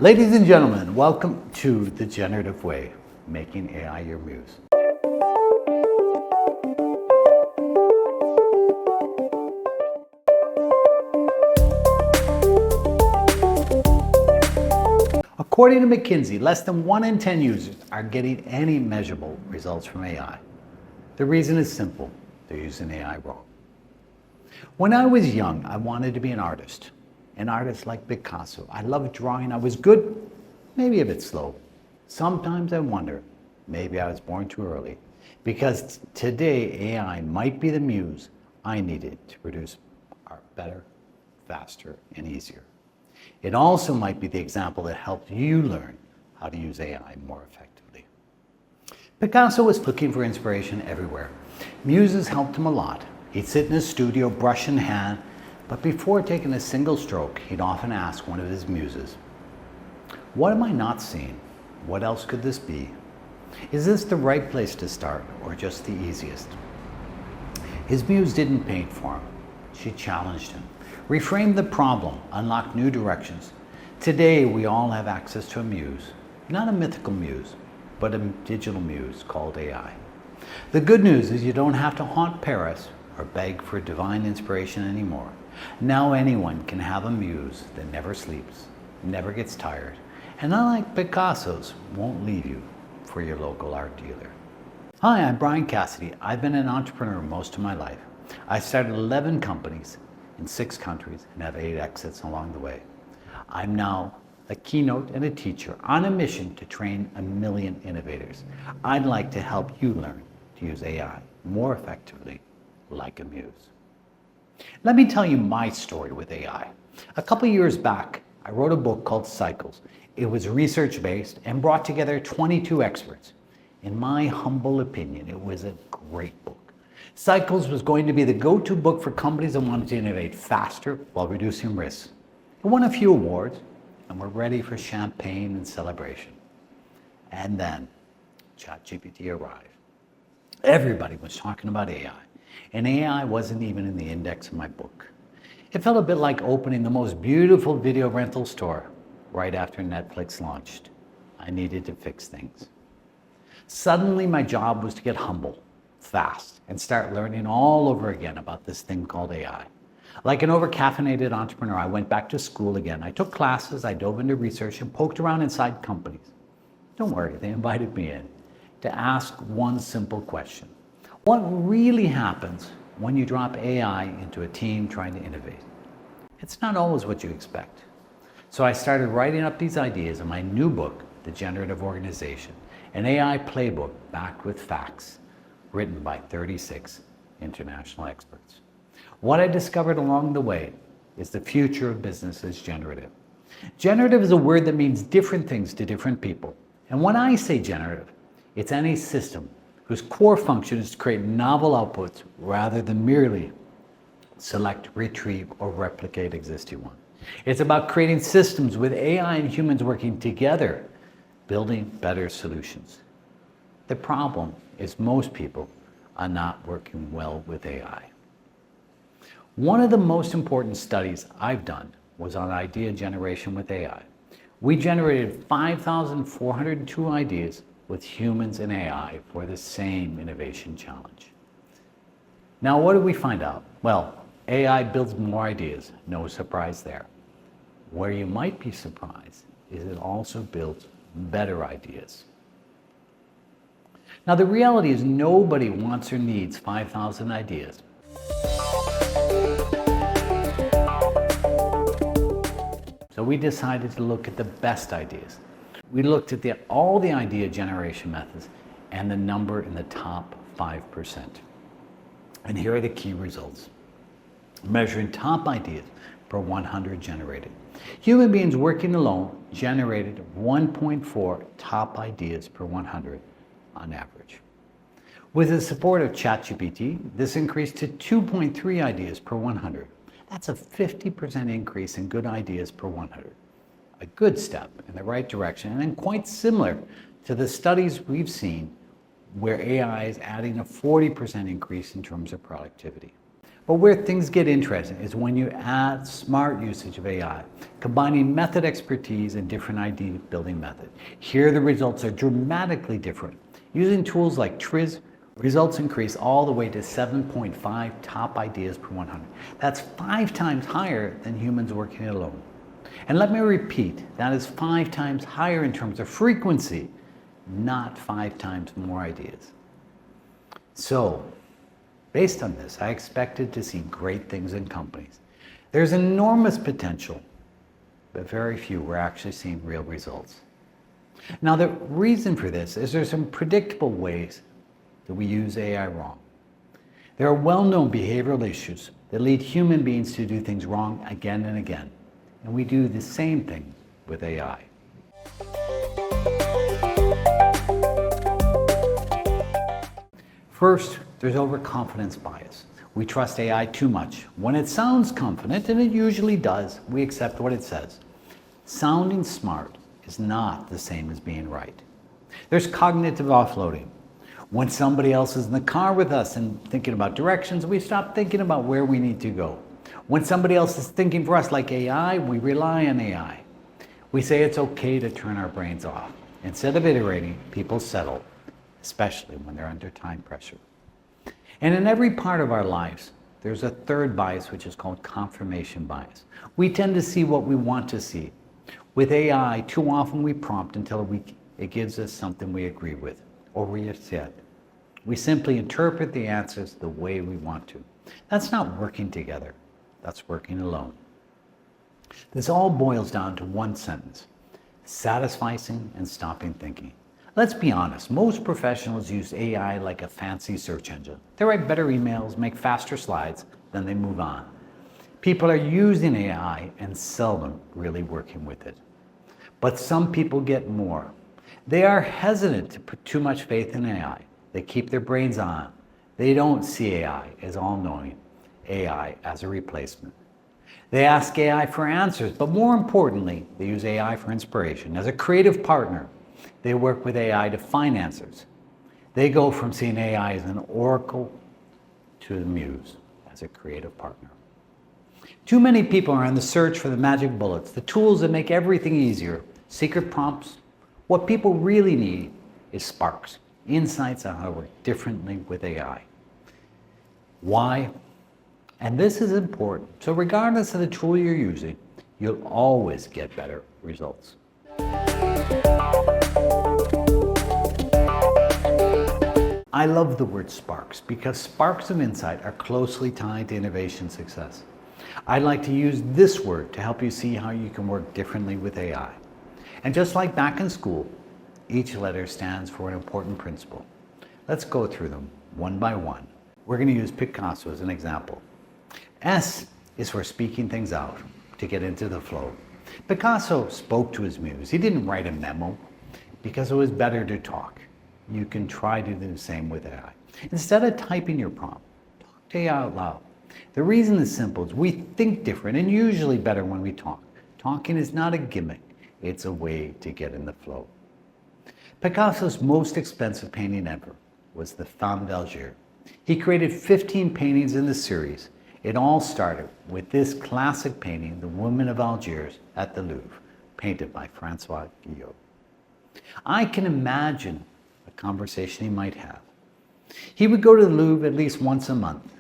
Ladies and gentlemen, welcome to The Generative Way, making AI your muse. According to McKinsey, less than 1 in 10 users are getting any measurable results from AI. The reason is simple: they're using AI wrong. When I was young, I wanted to be an artist like Picasso. I loved drawing. I was good, maybe a bit slow. Sometimes I wonder, maybe I was born too early, because today AI might be the muse I needed to produce art better, faster, and easier. It also might be the example that helped you learn how to use AI more effectively. Picasso was looking for inspiration everywhere. Muses helped him a lot. He'd sit in his studio, brush in hand, but before taking a single stroke, he'd often ask one of his muses, "What am I not seeing? What else could this be? Is this the right place to start, or just the easiest?" His muse didn't paint for him. She challenged him, reframed the problem, unlocked new directions. Today, we all have access to a muse, not a mythical muse, but a digital muse called AI. The good news is you don't have to haunt Paris or beg for divine inspiration anymore. Now anyone can have a muse that never sleeps, never gets tired, and unlike Picasso's, won't leave you for your local art dealer. Hi, I'm Bryan Cassady. I've been an entrepreneur most of my life. I started 11 companies in 6 countries and have 8 exits along the way. I'm now a keynote and a teacher on a mission to train 1 million innovators. I'd like to help you learn to use AI more effectively like a muse. Let me tell you my story with AI. A couple years back, I wrote a book called Cycles. It was research-based and brought together 22 experts. In my humble opinion, it was a great book. Cycles was going to be the go-to book for companies that wanted to innovate faster while reducing risks. It won a few awards, and we're ready for champagne and celebration. And then ChatGPT arrived. Everybody was talking about AI, and AI wasn't even in the index of my book. It felt a bit like opening the most beautiful video rental store right after Netflix launched. I needed to fix things. Suddenly, my job was to get humble, fast, and start learning all over again about this thing called AI. Like an over-caffeinated entrepreneur, I went back to school again. I took classes, I dove into research, and poked around inside companies. Don't worry, they invited me in to ask one simple question. What really happens when you drop AI into a team trying to innovate? It's not always what you expect. So I started writing up these ideas in my new book, The Generative Organization, an AI playbook backed with facts, written by 36 international experts. What I discovered along the way is the future of business is generative. Generative is a word that means different things to different people. And when I say generative, it's any system whose core function is to create novel outputs rather than merely select, retrieve, or replicate existing ones. It's about creating systems with AI and humans working together, building better solutions. The problem is most people are not working well with AI. One of the most important studies I've done was on idea generation with AI. We generated 5,402 ideas with humans and AI for the same innovation challenge. Now, what did we find out? Well, AI builds more ideas, no surprise there. Where you might be surprised is it also builds better ideas. Now, the reality is nobody wants or needs 5,000 ideas. So we decided to look at the best ideas. We looked at all the idea generation methods and the number in the top 5%. And here are the key results. Measuring top ideas per 100 generated. Human beings working alone generated 1.4 top ideas per 100 on average. With the support of ChatGPT, this increased to 2.3 ideas per 100. That's a 50% increase in good ideas per 100. A good step in the right direction, and quite similar to the studies we've seen where AI is adding a 40% increase in terms of productivity. But where things get interesting is when you add smart usage of AI, combining method expertise and different idea building methods. Here the results are dramatically different. Using tools like Triz, results increase all the way to 7.5 top ideas per 100. That's 5 times higher than humans working alone. And let me repeat, that is 5 times higher in terms of frequency, not 5 times more ideas. So, based on this, I expected to see great things in companies. There's enormous potential, but very few were actually seeing real results. Now, the reason for this is there's some predictable ways that we use AI wrong. There are well-known behavioral issues that lead human beings to do things wrong again and again. And we do the same thing with AI. First, there's overconfidence bias. We trust AI too much. When it sounds confident, and it usually does, we accept what it says. Sounding smart is not the same as being right. There's cognitive offloading. When somebody else is in the car with us and thinking about directions, we stop thinking about where we need to go. When somebody else is thinking for us like AI, we rely on AI. We say it's okay to turn our brains off. Instead of iterating, people settle, especially when they're under time pressure. And in every part of our lives, there's a third bias, which is called confirmation bias. We tend to see what we want to see. With AI, too often we prompt until it gives us something we agree with, or we accept. We simply interpret the answers the way we want to. That's not working together. That's working alone. This all boils down to one sentence: satisficing and stopping thinking. Let's be honest, most professionals use AI like a fancy search engine. They write better emails, make faster slides, then they move on. People are using AI and seldom really working with it. But some people get more. They are hesitant to put too much faith in AI. They keep their brains on. They don't see AI as all-knowing, AI as a replacement. They ask AI for answers, but more importantly, they use AI for inspiration. As a creative partner, they work with AI to find answers. They go from seeing AI as an oracle to the Muse as a creative partner. Too many people are on the search for the magic bullets, the tools that make everything easier, secret prompts. What people really need is sparks, insights on how to work differently with AI. Why? And this is important. So regardless of the tool you're using, you'll always get better results. I love the word sparks because sparks of insight are closely tied to innovation success. I'd like to use this word to help you see how you can work differently with AI. And just like back in school, each letter stands for an important principle. Let's go through them one by one. We're going to use Picasso as an example. S is for speaking things out, to get into the flow. Picasso spoke to his muse. He didn't write a memo because it was better to talk. You can try to do the same with AI. Instead of typing your prompt, talk to AI out loud. The reason is simple. We think different and usually better when we talk. Talking is not a gimmick. It's a way to get in the flow. Picasso's most expensive painting ever was the Femme d'Alger. He created 15 paintings in the series. It all started with this classic painting, The Woman of Algiers, at the Louvre, painted by Francois Guillot. I can imagine a conversation he might have. He would go to the Louvre at least once a month.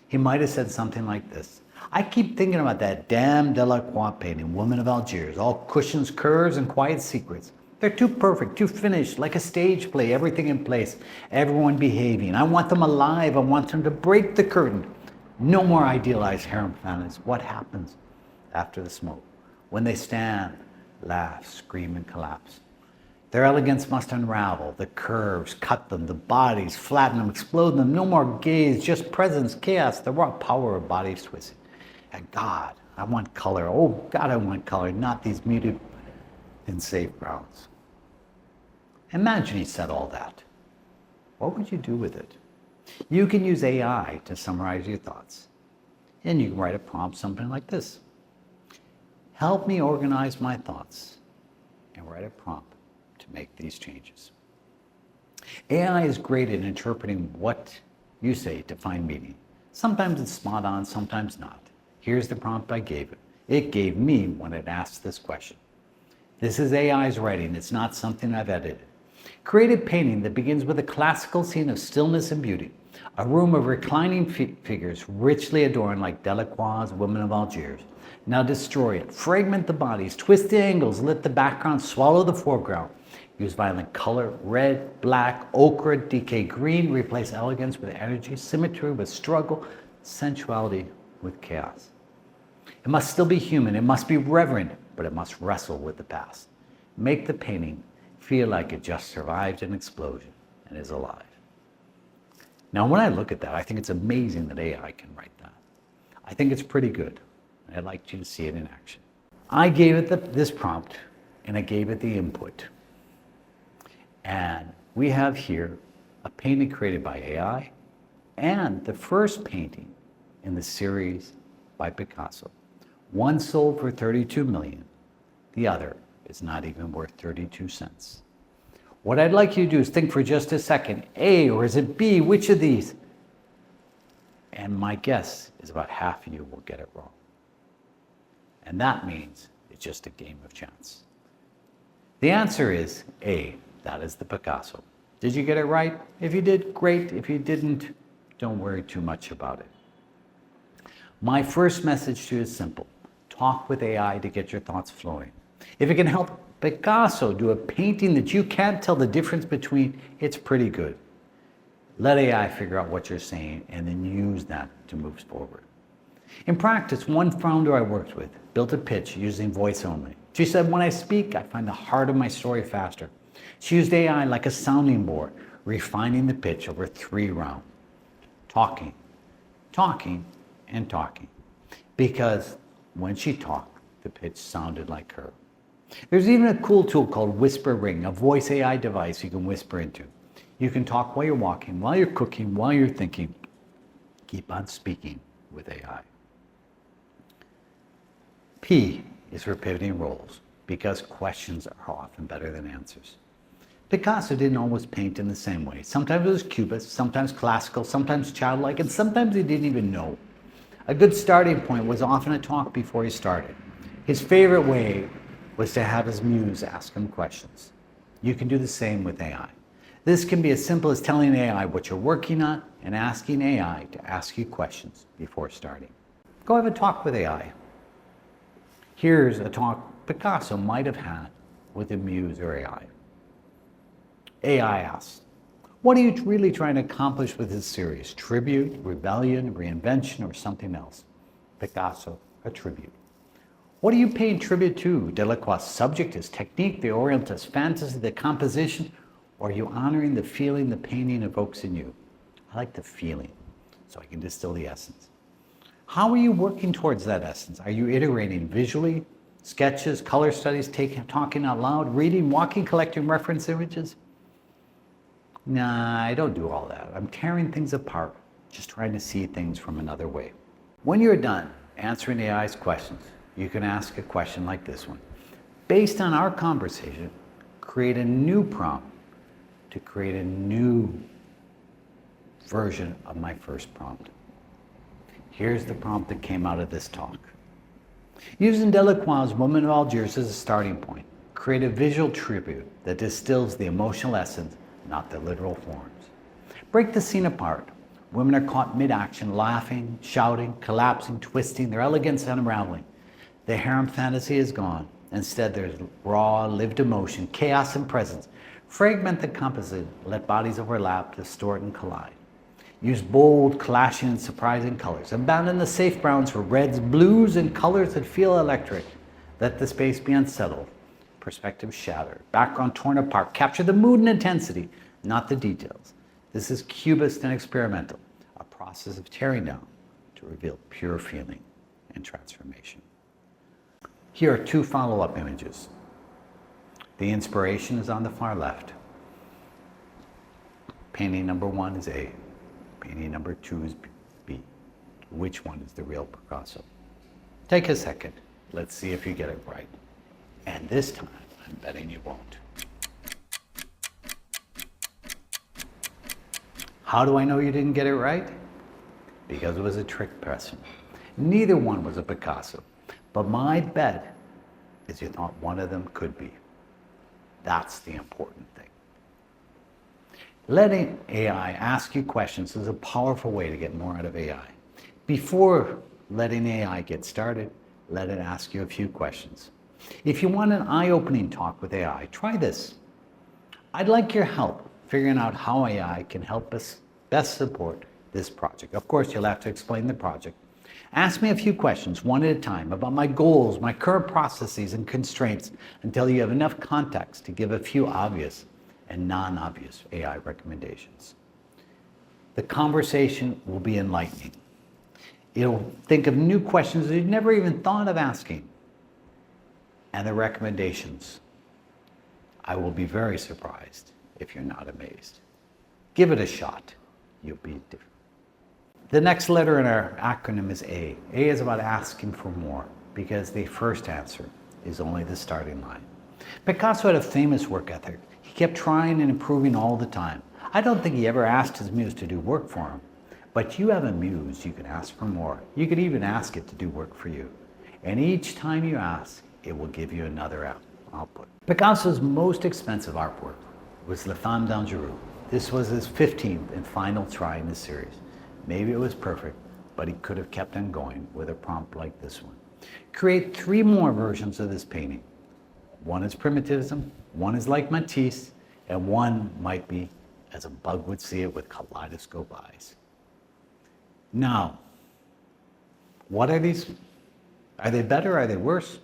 He might have said something like this: I keep thinking about that Dame Delacroix painting, Woman of Algiers, all cushions, curves, and quiet secrets. They're too perfect, too finished, like a stage play, everything in place, everyone behaving. I want them alive. I want them to break the curtain. No more idealized harem fantasies. What happens after the smoke? When they stand, laugh, scream, and collapse. Their elegance must unravel. The curves cut them, the bodies flatten them, explode them. No more gaze, just presence, chaos, the raw power of bodies twisted. And God, I want color. Oh God, I want color, not these muted and safe grounds. Imagine he said all that. What would you do with it? You can use AI to summarize your thoughts. And you can write a prompt, something like this: help me organize my thoughts, and write a prompt to make these changes. AI is great at interpreting what you say to find meaning. Sometimes it's spot on, sometimes not. Here's the prompt I gave it. It gave me when it asked this question. This is AI's writing, it's not something I've edited. Create a painting that begins with a classical scene of stillness and beauty. A room of reclining figures richly adorned like Delacroix's Women of Algiers. Now destroy it, fragment the bodies, twist the angles, let the background swallow the foreground. Use violent color, red, black, ochre, decay green, replace elegance with energy, symmetry with struggle, sensuality with chaos. It must still be human, it must be reverent, but it must wrestle with the past. Make the painting feel like it just survived an explosion and is alive. Now, when I look at that, I think it's amazing that AI can write that. I think it's pretty good. I'd like you to see it in action. I gave it this prompt, and I gave it the input. And we have here a painting created by AI and the first painting in the series by Picasso. One sold for 32 million. The other is not even worth 32 cents. What I'd like you to do is think for just a second, A or is it B, which of these? And my guess is about half of you will get it wrong. And that means it's just a game of chance. The answer is A, that is the Picasso. Did you get it right? If you did, great. If you didn't, don't worry too much about it. My first message to you is simple. Talk with AI to get your thoughts flowing. If it can help Picasso do a painting that you can't tell the difference between, it's pretty good. Let AI figure out what you're saying and then use that to move forward. In practice, one founder I worked with built a pitch using voice only. She said, when I speak, I find the heart of my story faster. She used AI like a sounding board, refining the pitch over 3 rounds. Talking, talking, and talking. Because when she talked, the pitch sounded like her. There's even a cool tool called Whisper Ring, a voice AI device you can whisper into. You can talk while you're walking, while you're cooking, while you're thinking. Keep on speaking with AI. P is for pivoting roles, because questions are often better than answers. Picasso didn't always paint in the same way. Sometimes it was cubist, sometimes classical, sometimes childlike, and sometimes he didn't even know. A good starting point was often a talk before he started. His favorite way was to have his muse ask him questions. You can do the same with AI. This can be as simple as telling AI what you're working on and asking AI to ask you questions before starting. Go have a talk with AI. Here's a talk Picasso might have had with a muse or AI. AI asks, what are you really trying to accomplish with this series? Tribute, rebellion, reinvention, or something else? Picasso, a tribute. What are you paying tribute to? Delacroix's subject, his technique, the Orientalist fantasy, the composition, or are you honoring the feeling the painting evokes in you? I like the feeling, so I can distill the essence. How are you working towards that essence? Are you iterating visually, sketches, color studies, talking out loud, reading, walking, collecting reference images? Nah, I don't do all that. I'm tearing things apart, just trying to see things from another way. When you're done answering AI's questions, you can ask a question like this one. Based on our conversation, create a new prompt to create a new version of my first prompt. Here's the prompt that came out of this talk. Using Delacroix's Women of Algiers as a starting point, create a visual tribute that distills the emotional essence, not the literal forms. Break the scene apart. Women are caught mid-action, laughing, shouting, collapsing, twisting, their elegance unraveling. The harem fantasy is gone. Instead, there's raw, lived emotion, chaos and presence. Fragment the composite, let bodies overlap, distort and collide. Use bold, clashing, and surprising colors. Abandon the safe browns for reds, blues, and colors that feel electric. Let the space be unsettled. Perspective shattered. Background torn apart. Capture the mood and intensity, not the details. This is cubist and experimental, a process of tearing down to reveal pure feeling and transformation. Here are 2 follow-up images. The inspiration is on the far left. Painting number 1 is A. Painting number 2 is B. Which one is the real Picasso? Take a second. Let's see if you get it right. And this time, I'm betting you won't. How do I know you didn't get it right? because it was a trick question. Neither one was a Picasso, but my bet is you thought one of them could be. That's the important thing. Letting AI ask you questions is a powerful way to get more out of AI. Before letting AI get started, let it ask you a few questions. If you want an eye-opening talk with AI, try this. I'd like your help figuring out how AI can help us best support this project. Of course, you'll have to explain the project. Ask me a few questions, one at a time, about my goals, my current processes and constraints, until you have enough context to give a few obvious and non-obvious AI recommendations. The conversation will be enlightening. It'll think of new questions that you've never even thought of asking. And the recommendations, I will be very surprised if you're not amazed. Give it a shot. You'll be different. The next letter in our acronym is A. A is about asking for more, because the first answer is only the starting line. Picasso had a famous work ethic. He kept trying and improving all the time. I don't think he ever asked his muse to do work for him. But you have a muse, you can ask for more. You could even ask it to do work for you. And each time you ask, it will give you another output. Picasso's most expensive artwork was La Femme Dangereuse. This was his 15th and final try in the series. Maybe it was perfect, but he could have kept on going with a prompt like this one. Create 3 more versions of this painting. One is primitivism, one is like Matisse, and one might be as a bug would see it with kaleidoscope eyes. Now, what are these? Are they better? Are they worse?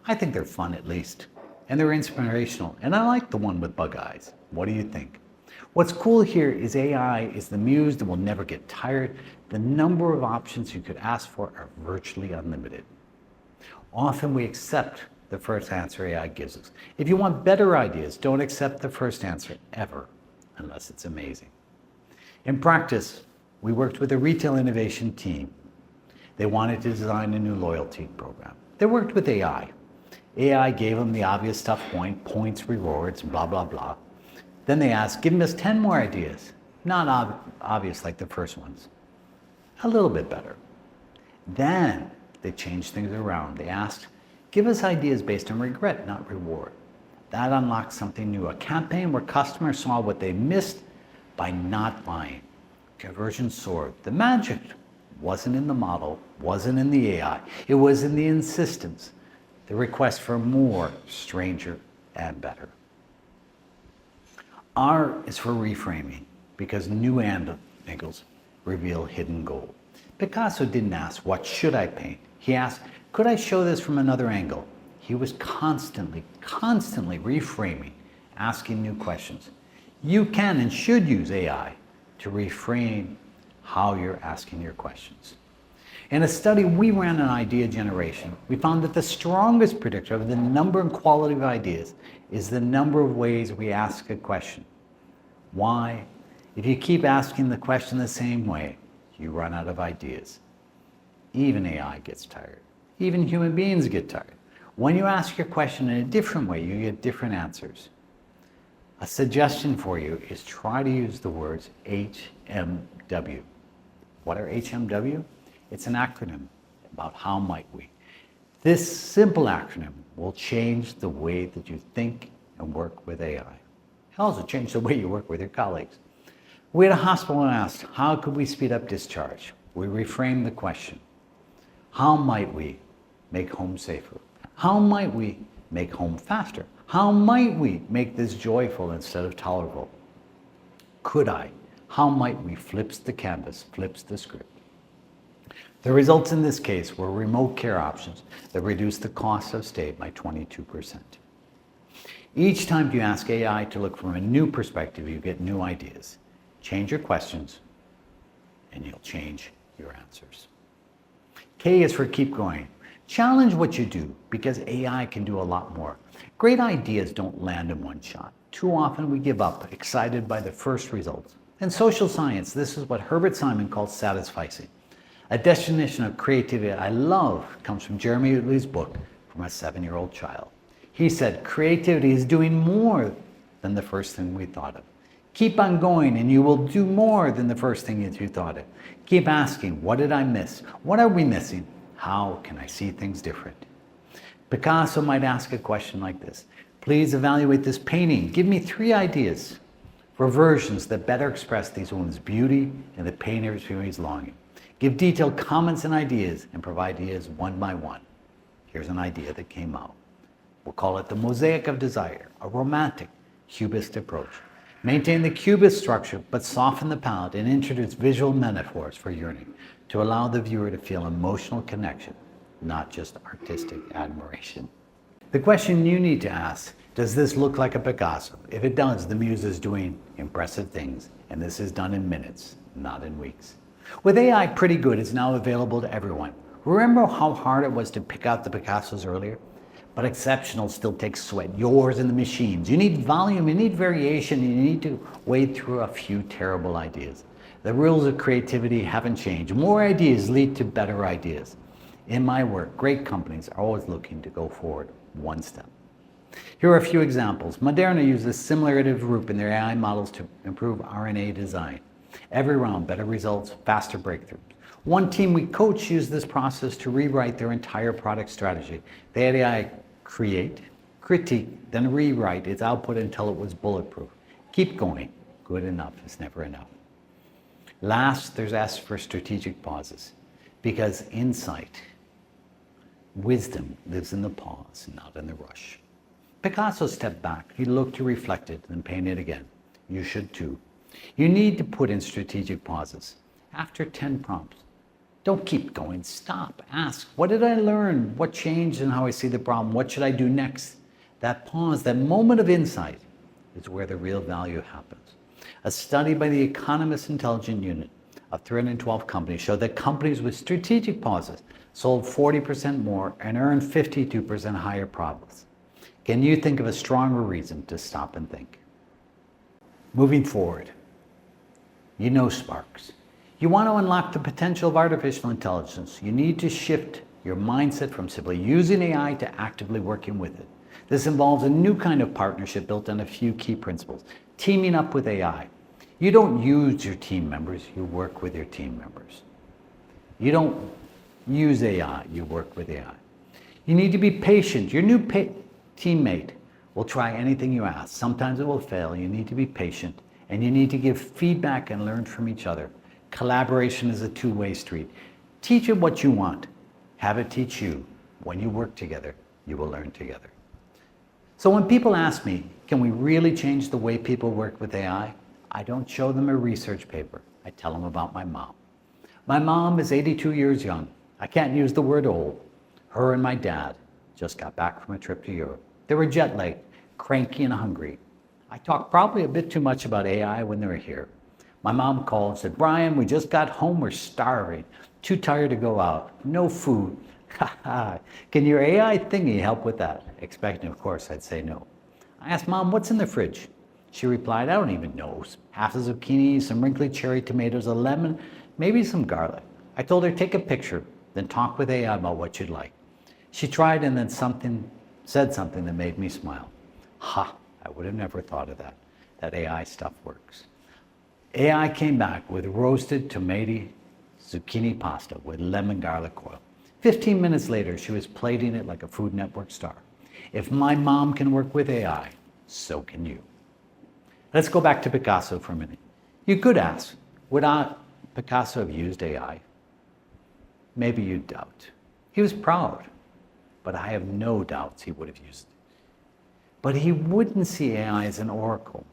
I think they're fun at least, and they're inspirational, and I like the one with bug eyes. What do you think? What's cool here is AI is the muse that will never get tired. The number of options you could ask for are virtually unlimited. Often we accept the first answer AI gives us. If you want better ideas, don't accept the first answer ever, unless it's amazing. In practice, we worked with a retail innovation team. They wanted to design a new loyalty program. They worked with AI. AI gave them the obvious stuff, points, rewards, blah, blah, blah. Then they asked, give us 10 more ideas. Not obvious like the first ones. A little bit better. Then they changed things around. They asked, give us ideas based on regret, not reward. That unlocked something new, a campaign where customers saw what they missed by not buying. Conversion soared. The magic wasn't in the model, wasn't in the AI. It was in the insistence, the request for more, stranger, and better. R is for reframing, because new angles reveal hidden gold. Picasso didn't ask, what should I paint? He asked, could I show this from another angle? He was constantly reframing, asking new questions. You can and should use AI to reframe how you're asking your questions. In a study we ran on idea generation, we found that the strongest predictor of the number and quality of ideas is the number of ways we ask a question. Why? If you keep asking the question the same way, you run out of ideas. Even AI gets tired. Even human beings get tired. When you ask your question in a different way, you get different answers. A suggestion for you is try to use the words HMW. What are HMW? It's an acronym about how might we. This simple acronym will change the way that you think and work with AI. It'll also change the way you work with your colleagues. We had a hospital and asked, how could we speed up discharge? We reframed the question. How might we make home safer? How might we make home faster? How might we make this joyful instead of tolerable? Could I? How might we? Flips the canvas, flips the script. The results in this case were remote care options that reduced the cost of stay by 22%. Each time you ask AI to look from a new perspective, you get new ideas. Change your questions, and you'll change your answers. K is for keep going. Challenge what you do, because AI can do a lot more. Great ideas don't land in one shot. Too often we give up, excited by the first results. In social science, this is what Herbert Simon calls satisficing. A definition of creativity I love comes from Jeremy Utley's book, From a 7-Year-Old Child. He said, creativity is doing more than the first thing we thought of. Keep on going and you will do more than the first thing that you thought of. Keep asking, what did I miss? What are we missing? How can I see things different? Picasso might ask a question like this. Please evaluate this painting. Give me 3 ideas for versions that better express these women's beauty and the painter's viewing's longing. Give detailed comments and ideas and provide ideas one by one. Here's an idea that came out. We'll call it the mosaic of desire, a romantic cubist approach. Maintain the cubist structure, but soften the palette and introduce visual metaphors for yearning to allow the viewer to feel emotional connection, not just artistic admiration. The question you need to ask, does this look like a Picasso? If it does, the Muse is doing impressive things, and this is done in minutes, not in weeks. With AI pretty good, it's now available to everyone. Remember how hard it was to pick out the Picassos earlier? But exceptional still takes sweat, yours and the machine's. You need volume, you need variation, you need to wade through a few terrible ideas. The rules of creativity haven't changed. More ideas lead to better ideas. In my work, great companies are always looking to go forward one step. Here are a few examples. Moderna uses simulative group in their AI models to improve RNA design. Every round, better results, faster breakthroughs. One team we coach used this process to rewrite their entire product strategy. They had AI create, critique, then rewrite its output until it was bulletproof. Keep going. Good enough is never enough. Last, there's S for strategic pauses, because insight, wisdom lives in the pause, not in the rush. Picasso stepped back. He looked, he reflected, then painted again. You should too. You need to put in strategic pauses. After 10 prompts, don't keep going. Stop. Ask, what did I learn? What changed in how I see the problem? What should I do next? That pause, that moment of insight is where the real value happens. A study by the Economist Intelligence Unit of 312 companies showed that companies with strategic pauses sold 40% more and earned 52% higher profits. Can you think of a stronger reason to stop and think? Moving forward, you know Sparks. You want to unlock the potential of artificial intelligence. You need to shift your mindset from simply using AI to actively working with it. This involves a new kind of partnership built on a few key principles. Teaming up with AI. You don't use your team members, you work with your team members. You don't use AI, you work with AI. You need to be patient. Your new teammate will try anything you ask. Sometimes it will fail. You need to be patient, and you need to give feedback and learn from each other. Collaboration is a two-way street. Teach it what you want. Have it teach you. When you work together, you will learn together. So when people ask me, can we really change the way people work with AI? I don't show them a research paper. I tell them about my mom. My mom is 82 years young. I can't use the word old. Her and my dad just got back from a trip to Europe. They were jet-lagged, cranky and hungry. I talked probably a bit too much about AI when they were here. My mom called and said, Bryan, we just got home, we're starving, too tired to go out, no food. Can your AI thingy help with that? Expecting, of course, I'd say no. I asked Mom, what's in the fridge? She replied, I don't even know. Half a zucchini, some wrinkly cherry tomatoes, a lemon, maybe some garlic. I told her, take a picture, then talk with AI about what you'd like. She tried and then said something that made me smile. I would have never thought of that. That AI stuff works. AI came back with roasted tomato zucchini pasta with lemon garlic oil. 15 minutes later, she was plating it like a Food Network star. If my mom can work with AI, so can you. Let's go back to Picasso for a minute. You could ask, would Picasso have used AI? Maybe you doubt. He was proud, but I have no doubts he would have used it. But he wouldn't see AI as an oracle.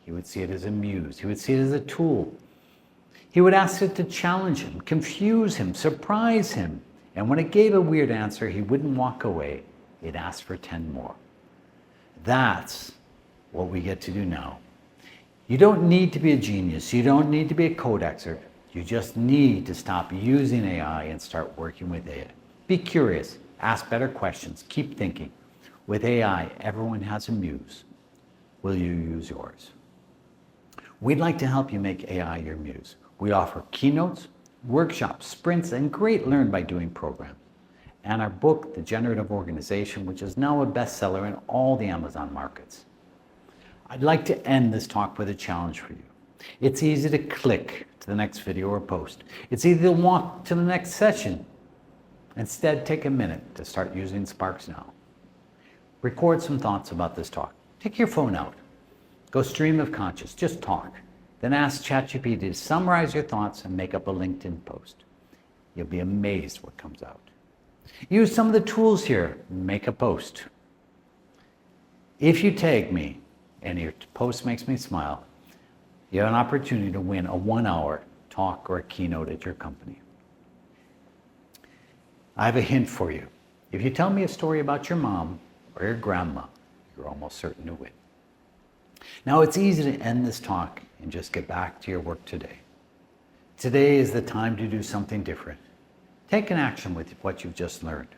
He would see it as a muse. He would see it as a tool. He would ask it to challenge him, confuse him, surprise him. And when it gave a weird answer, he wouldn't walk away. He'd ask for 10 more. That's what we get to do now. You don't need to be a genius. You don't need to be a code expert. You just need to stop using AI and start working with AI. Be curious. Ask better questions. Keep thinking. With AI, everyone has a muse. Will you use yours? We'd like to help you make AI your muse. We offer keynotes, workshops, sprints, and great learn by doing programs. And our book, The Generative Organization, which is now a bestseller in all the Amazon markets. I'd like to end this talk with a challenge for you. It's easy to click to the next video or post. It's easy to walk to the next session. Instead, take a minute to start using Sparks now. Record some thoughts about this talk. Take your phone out. Go stream of conscious. Just talk. Then ask ChatGPT to summarize your thoughts and make up a LinkedIn post. You'll be amazed what comes out. Use some of the tools here. Make a post. If you tag me and your post makes me smile, you have an opportunity to win a 1-hour talk or a keynote at your company. I have a hint for you. If you tell me a story about your mom or your grandma, you're almost certain to win. Now, it's easy to end this talk and just get back to your work today. Today is the time to do something different. Take an action with what you've just learned.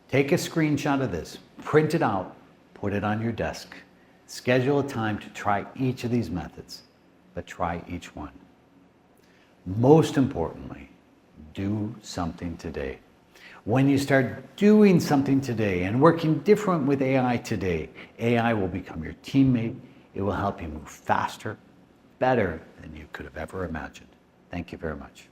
Take a screenshot of this, print it out, put it on your desk. Schedule a time to try each of these methods, but try each one. Most importantly, do something today. When you start doing something today and working different with AI today, AI will become your teammate. It will help you move faster, better than you could have ever imagined. Thank you very much.